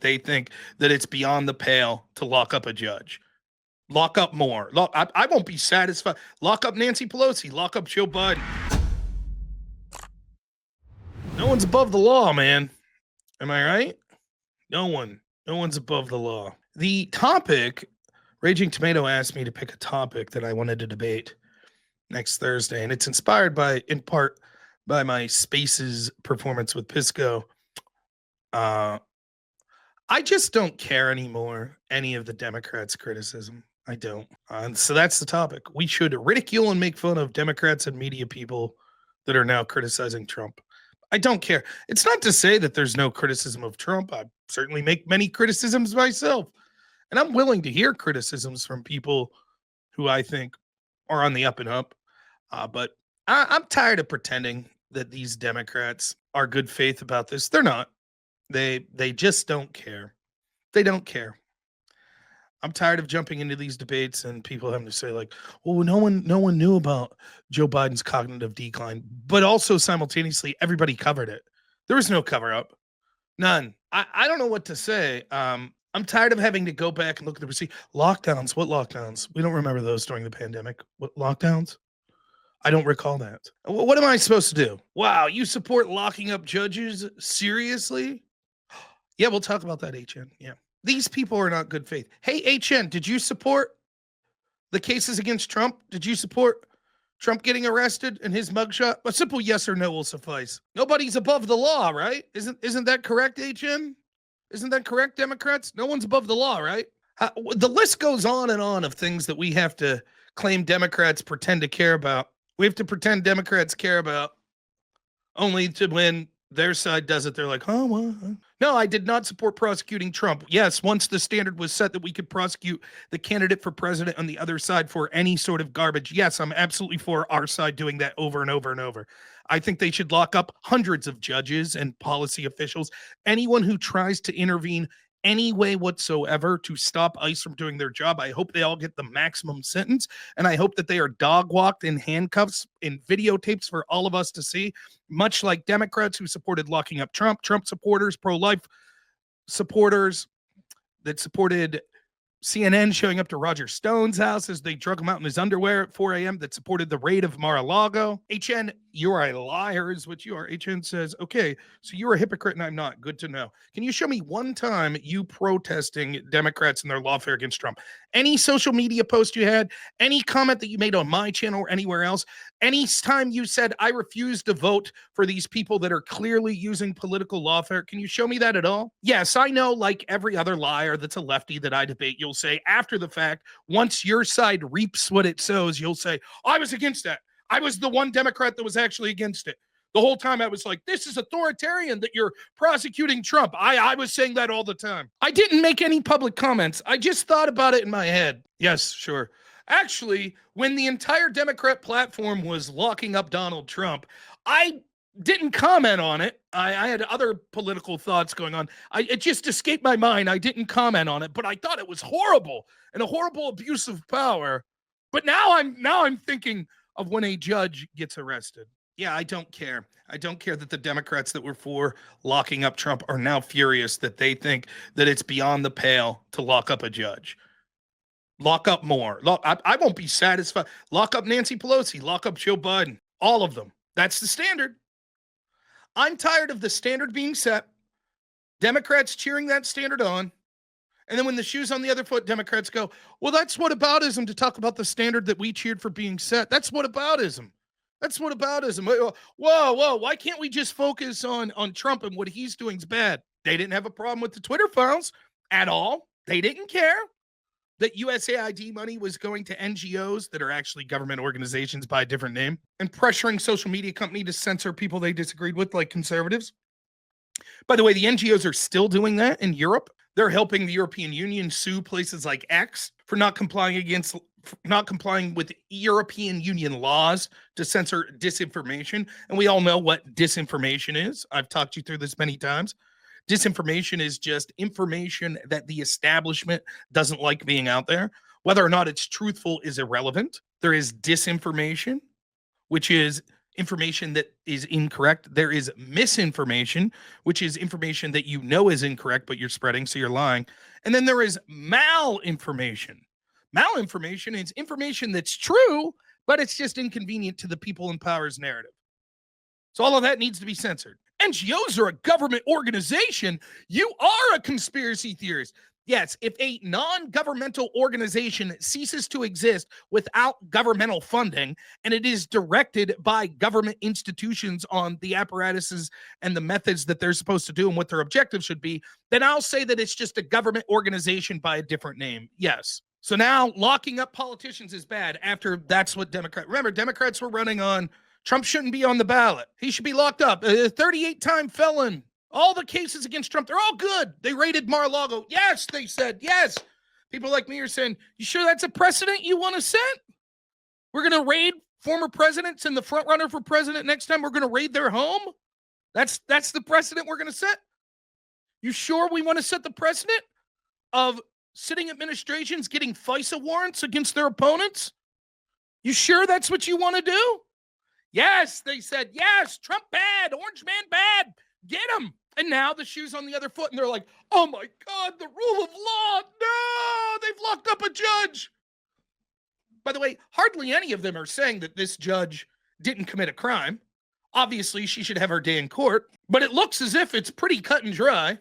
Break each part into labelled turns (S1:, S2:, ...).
S1: They think that it's beyond the pale to lock up a judge. Lock up more. I won't be satisfied. Lock up Nancy Pelosi. Lock up Joe Biden. No one's above the law, man. Am I right? No one. No one's above the law. The topic, Raging Tomato asked me to pick a topic that I wanted to debate next Thursday, and it's inspired in part, by my Spaces performance with Pisco. I just don't care anymore, any of the Democrats' criticism. I don't. So that's the topic. We should ridicule and make fun of Democrats and media people that are now criticizing Trump. I don't care. It's not to say that there's no criticism of Trump. I certainly make many criticisms myself. And I'm willing to hear criticisms from people who I think are on the up and up. But I'm tired of pretending that these Democrats are good faith about this. They're not. They just don't care. They don't care. I'm tired of jumping into these debates and people having to say like, "Well, no one knew about Joe Biden's cognitive decline," but also simultaneously everybody covered it. There was no cover up, none. I don't know what to say. I'm tired of having to go back and look at the receipt. Lockdowns. What lockdowns? We don't remember those during the pandemic. What lockdowns? I don't recall that. What am I supposed to do? Wow, you support locking up judges? Seriously? Yeah, we'll talk about that, HN. Yeah. These people are not good faith. Hey, HN, did you support the cases against Trump? Did you support Trump getting arrested and his mugshot? A simple yes or no will suffice. Nobody's above the law, right? Isn't that correct, HN? Isn't that correct, Democrats? No one's above the law, right? The list goes on and on of things that we have to claim Democrats pretend to care about. We have to pretend Democrats care about only to when their side does it. They're like, oh, well, no, I did not support prosecuting Trump. Yes, once the standard was set that we could prosecute the candidate for president on the other side for any sort of garbage. Yes, I'm absolutely for our side doing that over and over and over. I think they should lock up hundreds of judges and policy officials. Anyone who tries to intervene any way whatsoever to stop ICE from doing their job. I hope they all get the maximum sentence, and I hope that they are dog walked in handcuffs in videotapes for all of us to see, much like Democrats who supported locking up Trump supporters, pro-life supporters that supported CNN showing up to Roger Stone's house as they drug him out in his underwear at 4 a.m. that supported the raid of Mar-a-Lago. HN, you're a liar is what you are. HN says, okay, so you're a hypocrite and I'm not. Good to know. Can you show me one time you protesting Democrats and their lawfare against Trump? Any social media post you had, any comment that you made on my channel or anywhere else, any time you said, I refuse to vote for these people that are clearly using political lawfare, can you show me that at all? Yes, I know, like every other liar that's a lefty that I debate, you'll say after the fact, once your side reaps what it sows, you'll say, I was against that. I was the one Democrat that was actually against it. The whole time I was like, this is authoritarian that you're prosecuting Trump. I was saying that all the time. I didn't make any public comments. I just thought about it in my head. Yes, sure. Actually, when the entire Democrat platform was locking up Donald Trump, I didn't comment on it. I had other political thoughts going on. It just escaped my mind. I didn't comment on it, but I thought it was horrible and a horrible abuse of power. But now I'm thinking of when a judge gets arrested. Yeah, I don't care. I don't care that the Democrats that were for locking up Trump are now furious that they think that it's beyond the pale to lock up a judge. Lock up more. I won't be satisfied. Lock up Nancy Pelosi. Lock up Joe Biden. All of them. That's the standard. I'm tired of the standard being set, Democrats cheering that standard on, and then when the shoe's on the other foot, Democrats go, well, that's whataboutism to talk about the standard that we cheered for being set. That's whataboutism. That's whataboutism. Whoa. Why can't we just focus on Trump and what he's doing is bad? They didn't have a problem with the Twitter files at all. They didn't care that USAID money was going to NGOs that are actually government organizations by a different name and pressuring social media company to censor people they disagreed with, like conservatives. By the way, the NGOs are still doing that in Europe. They're helping the European Union sue places like X for not complying with European Union laws to censor disinformation. And we all know what disinformation is. I've talked you through this many times. Disinformation is just information that the establishment doesn't like being out there. Whether or not it's truthful is irrelevant. There is disinformation, which is information that is incorrect. There is misinformation, which is information that you know is incorrect, but you're spreading, so you're lying. And then there is malinformation. Malinformation is information that's true, but it's just inconvenient to the people in power's narrative. So all of that needs to be censored. NGOs are a government organization. You are a conspiracy theorist. Yes, if a non-governmental organization ceases to exist without governmental funding, and it is directed by government institutions on the apparatuses and the methods that they're supposed to do and what their objectives should be, then I'll say that it's just a government organization by a different name. Yes. So now locking up politicians is bad after that's what remember, Democrats were running on Trump shouldn't be on the ballot. He should be locked up. A 38-time felon. All the cases against Trump, they're all good. They raided Mar-a-Lago. Yes, they said, yes. People like me are saying, you sure that's a precedent you want to set? We're going to raid former presidents and the front runner for president next time. We're going to raid their home? That's the precedent we're going to set? You sure we want to set the precedent of sitting administrations getting FISA warrants against their opponents? You sure that's what you want to do? Yes, they said, yes, Trump bad, Orange Man bad, get him. And now the shoe's on the other foot, and they're like, oh my God, the rule of law, no, they've locked up a judge. By the way, hardly any of them are saying that this judge didn't commit a crime. Obviously, she should have her day in court, but it looks as if it's pretty cut and dry.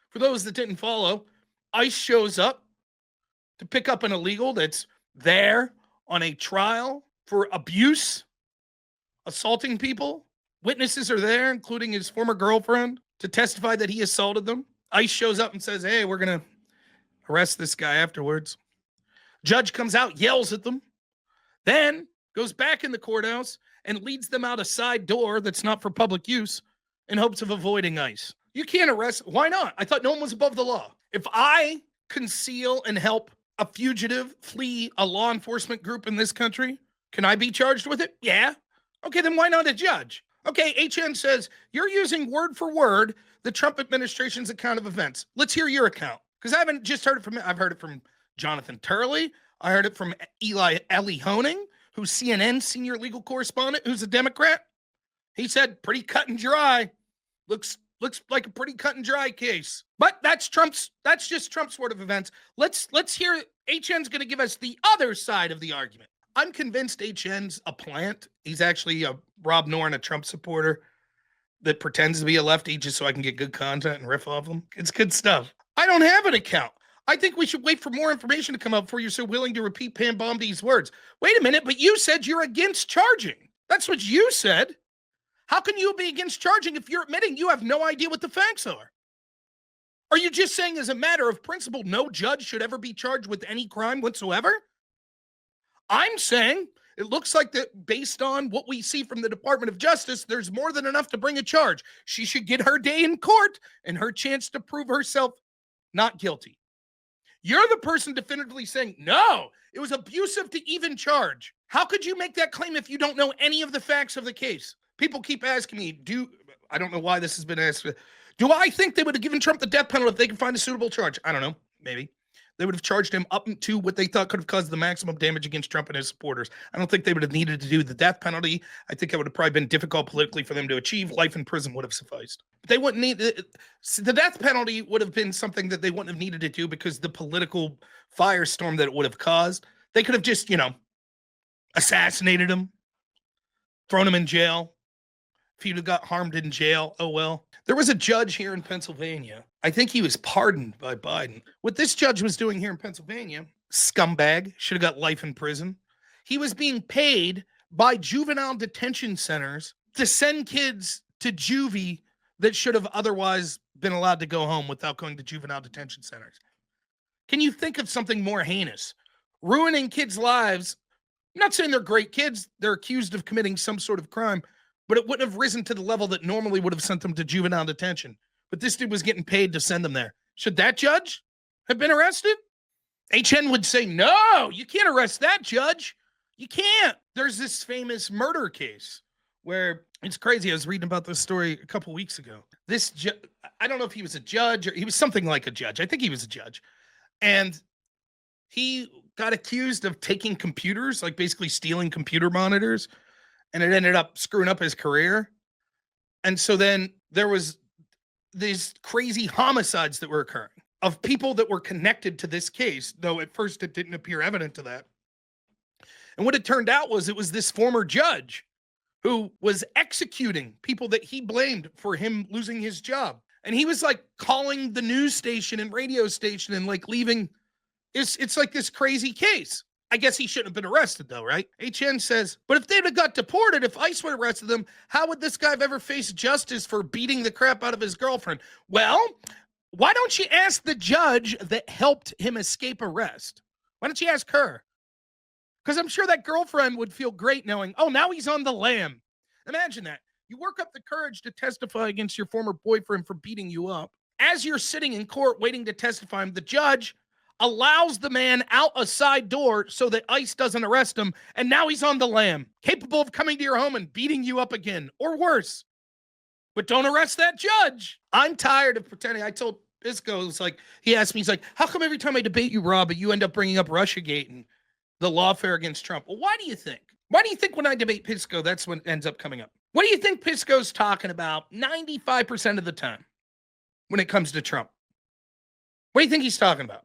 S1: For those that didn't follow, ICE shows up to pick up an illegal that's there on a trial for abuse, assaulting people. Witnesses are there, including his former girlfriend, to testify that he assaulted them. ICE shows up and says, hey, we're going to arrest this guy afterwards. Judge comes out, yells at them, then goes back in the courthouse and leads them out a side door that's not for public use in hopes of avoiding ICE. You can't arrest. Why not? I thought no one was above the law. If I conceal and help a fugitive flee a law enforcement group in this country, can I be charged with it? Yeah. Okay, then why not a judge? Okay, HN says, you're using word for word the Trump administration's account of events. Let's hear your account. Because I haven't just heard it from, I've heard it from Jonathan Turley. I heard it from Ellie Honing, who's CNN's senior legal correspondent, who's a Democrat. He said, pretty cut and dry. Looks like a pretty cut and dry case. But that's just Trump's word of events. Let's hear, HN's going to give us the other side of the argument. I'm convinced HN's a plant. He's actually a Rob Norton, a Trump supporter that pretends to be a lefty just so I can get good content and riff off him. It's good stuff. I don't have an account. I think we should wait for more information to come up before you're so willing to repeat Pam Bombi's words. Wait a minute, but you said you're against charging. That's what you said. How can you be against charging if you're admitting you have no idea what the facts are? Are you just saying as a matter of principle, no judge should ever be charged with any crime whatsoever? I'm saying it looks like that based on what we see from the Department of Justice, there's more than enough to bring a charge. She should get her day in court and her chance to prove herself not guilty. You're the person definitively saying, no, it was abusive to even charge. How could you make that claim if you don't know any of the facts of the case? People keep asking me, I don't know why this has been asked. Do I think they would have given Trump the death penalty if they could find a suitable charge? I don't know. Maybe. They would have charged him up to what they thought could have caused the maximum damage against Trump and his supporters. I don't think they would have needed to do the death penalty. I think it would have probably been difficult politically for them to achieve. Life in prison would have sufficed. But they wouldn't need the death penalty would have been something that they wouldn't have needed to do because the political firestorm that it would have caused. They could have just, assassinated him, thrown him in jail. If he'd have got harmed in jail, oh well. There was a judge here in Pennsylvania. I think he was pardoned by Biden. What this judge was doing here in Pennsylvania, scumbag, should have got life in prison. He was being paid by juvenile detention centers to send kids to juvie that should have otherwise been allowed to go home without going to juvenile detention centers. Can you think of something more heinous? Ruining kids' lives. I'm not saying they're great kids. They're accused of committing some sort of crime, but it wouldn't have risen to the level that normally would have sent them to juvenile detention. But this dude was getting paid to send them there. Should that judge have been arrested? HN would say, no, you can't arrest that judge. You can't. There's this famous murder case where it's crazy. I was reading about this story a couple weeks ago. I don't know if he was a judge or he was something like a judge. I think he was a judge. And he got accused of taking computers, like basically stealing computer monitors and it ended up screwing up his career. And so then there was these crazy homicides that were occurring of people that were connected to this case, though at first it didn't appear evident to that. And what it turned out was it was this former judge who was executing people that he blamed for him losing his job. And he was like calling the news station and radio station and like leaving. It's like this crazy case. I guess he shouldn't have been arrested though, right? HN says, but if they'd have got deported, if ICE would have arrested them, how would this guy have ever faced justice for beating the crap out of his girlfriend? Well, why don't you ask the judge that helped him escape arrest? Why don't you ask her? Because I'm sure that girlfriend would feel great knowing, oh, now he's on the lam. Imagine that. You work up the courage to testify against your former boyfriend for beating you up. As you're sitting in court waiting to testify, the judge allows the man out a side door so that ICE doesn't arrest him, and now he's on the lam, capable of coming to your home and beating you up again, or worse. But don't arrest that judge. I'm tired of pretending. I told Pisco, it's like, he asked me, he's like, how come every time I debate you, Rob, you end up bringing up Russiagate and the lawfare against Trump? Well, why do you think? Why do you think when I debate Pisco, that's when ends up coming up? What do you think Pisco's talking about 95% of the time when it comes to Trump? What do you think he's talking about?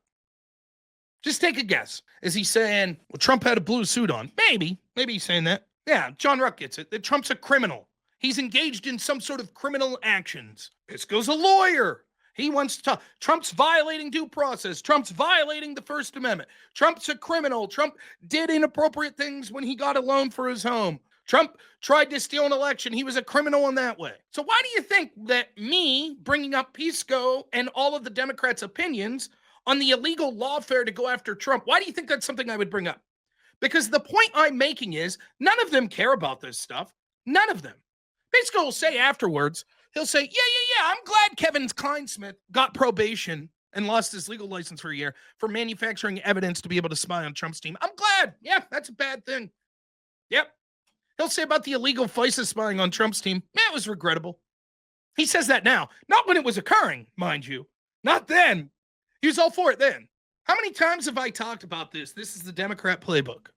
S1: Just take a guess. Is he saying, well, Trump had a blue suit on? Maybe he's saying that. Yeah, John Ruck gets it, that Trump's a criminal. He's engaged in some sort of criminal actions. Pisco's a lawyer. He wants to talk. Trump's violating due process. Trump's violating the First Amendment. Trump's a criminal. Trump did inappropriate things when he got a loan for his home. Trump tried to steal an election. He was a criminal in that way. So why do you think that me bringing up Pisco and all of the Democrats' opinions on the illegal lawfare to go after Trump, why do you think that's something I would bring up? Because the point I'm making is none of them care about this stuff. None of them. Pisco will say afterwards, he'll say, yeah, I'm glad Kevin Kleinsmith got probation and lost his legal license for a year for manufacturing evidence to be able to spy on Trump's team. I'm glad. Yeah, that's a bad thing. Yep. He'll say about the illegal FISA spying on Trump's team, it was regrettable. He says that now. Not when it was occurring, mind you. Not then. He was all for it then. How many times have I talked about this? This is the Democrat playbook.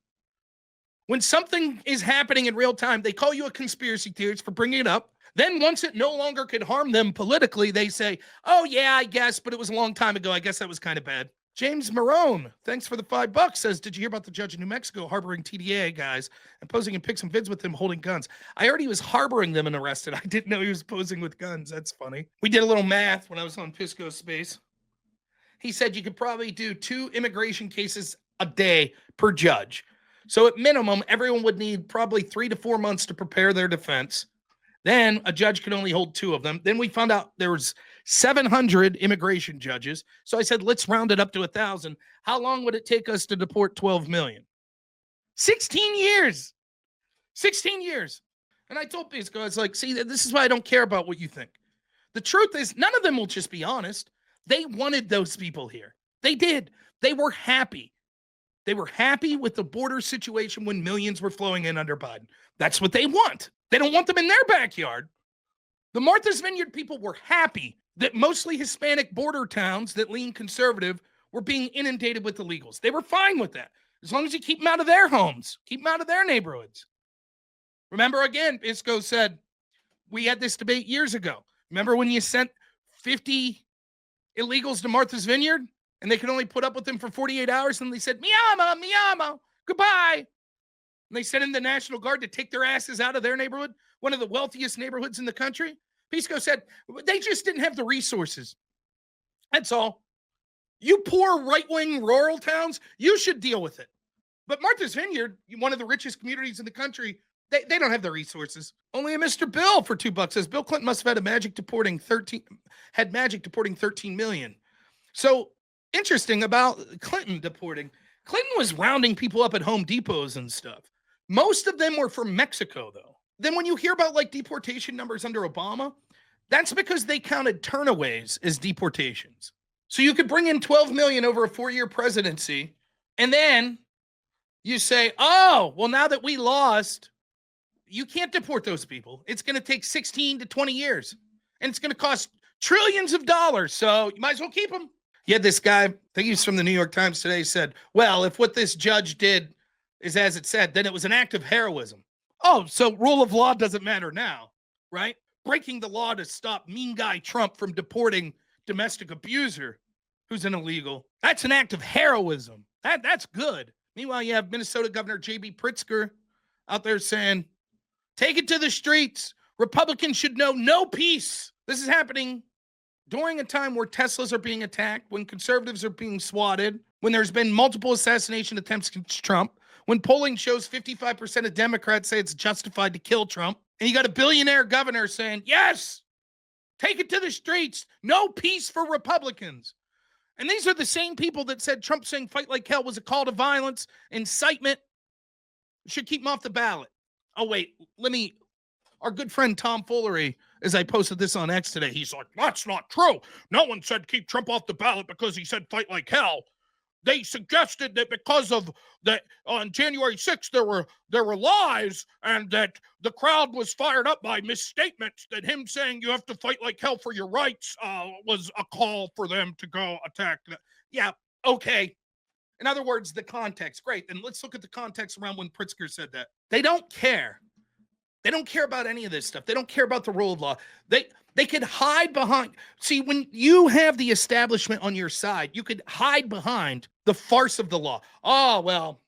S1: When something is happening in real time, they call you a conspiracy theorist for bringing it up. Then once it no longer could harm them politically, they say, oh, yeah, I guess, but it was a long time ago. I guess that was kind of bad. James Marone, thanks for the $5, says, did you hear about the judge in New Mexico harboring TDA guys and posing in pics and vids with them holding guns? I heard he was harboring them and arrested. I didn't know he was posing with guns. That's funny. We did a little math when I was on Pisco's Space. He said you could probably do 2 immigration cases a day per judge. So at minimum, everyone would need probably 3 to 4 months to prepare their defense. Then a judge could only hold 2 of them. Then we found out there was 700 immigration judges. So I said, let's round it up to 1,000. How long would it take us to deport 12 million? 16 years. 16 years. And I told these guys, like, see, this is why I don't care about what you think. The truth is, none of them will just be honest. They wanted those people here. They did. They were happy. They were happy with the border situation when millions were flowing in under Biden. That's what they want. They don't want them in their backyard. The Martha's Vineyard people were happy that mostly Hispanic border towns that lean conservative were being inundated with illegals. They were fine with that. As long as you keep them out of their homes, keep them out of their neighborhoods. Remember, again, Pisco said, we had this debate years ago. Remember when you sent 50 illegals to Martha's Vineyard and they could only put up with them for 48 hours and they said, Miyama, Miyama, goodbye. And they sent in the National Guard to take their asses out of their neighborhood, one of the wealthiest neighborhoods in the country. Pisco said, they just didn't have the resources. That's all. You poor right-wing rural towns, you should deal with it. But Martha's Vineyard, one of the richest communities in the country, they don't have the resources. Only a Mr. Bill for $2 says Bill Clinton must have had magic deporting 13 million. So interesting about Clinton deporting. Clinton was rounding people up at Home Depots and stuff. Most of them were from Mexico, though. Then when you hear about like deportation numbers under Obama, that's because they counted turnaways as deportations. So you could bring in 12 million over a 4-year presidency, and then you say, oh, well, now that we lost, you can't deport those people. It's going to take 16 to 20 years, and it's going to cost trillions of dollars, so you might as well keep them. You had this guy, I think he's from the New York Times today, said, well, if what this judge did is as it said, then it was an act of heroism. Oh, so rule of law doesn't matter now, right? Breaking the law to stop mean guy Trump from deporting domestic abuser who's an illegal. That's an act of heroism. That's good. Meanwhile, you have Minnesota Governor J.B. Pritzker out there saying, take it to the streets. Republicans should know no peace. This is happening during a time where Teslas are being attacked, when conservatives are being swatted, when there's been multiple assassination attempts against Trump, when polling shows 55% of Democrats say it's justified to kill Trump, and you got a billionaire governor saying, yes, take it to the streets. No peace for Republicans. And these are the same people that said Trump saying fight like hell was a call to violence, incitement, should keep him off the ballot. Oh, wait, our good friend Tom Foolery, as I posted this on X today, he's like, that's not true. No one said keep Trump off the ballot because he said fight like hell. They suggested that because of that on January 6th, there were lies and that the crowd was fired up by misstatements, that him saying you have to fight like hell for your rights was a call for them to go attack. Yeah, okay. In other words, the context. Great. And let's look at the context around when Pritzker said that. They don't care. They don't care about any of this stuff. They don't care about the rule of law. They could hide behind. See, when you have the establishment on your side, you could hide behind the farce of the law. Oh, well,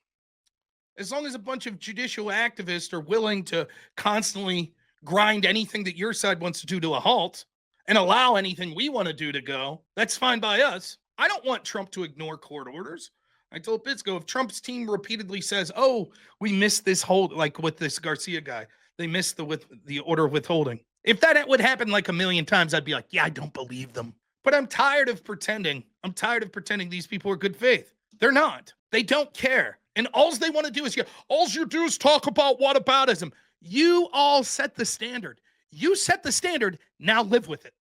S1: as long as a bunch of judicial activists are willing to constantly grind anything that your side wants to do to a halt and allow anything we want to do to go, that's fine by us. I don't want Trump to ignore court orders. I told Bisco, if Trump's team repeatedly says, oh, we missed this hold, like with this Garcia guy, they missed the order of withholding. If that would happen like a million times, I'd be like, yeah, I don't believe them. But I'm tired of pretending. I'm tired of pretending these people are good faith. They're not. They don't care. And all they want to do is, all you do is talk about whataboutism. You all set the standard. You set the standard. Now live with it.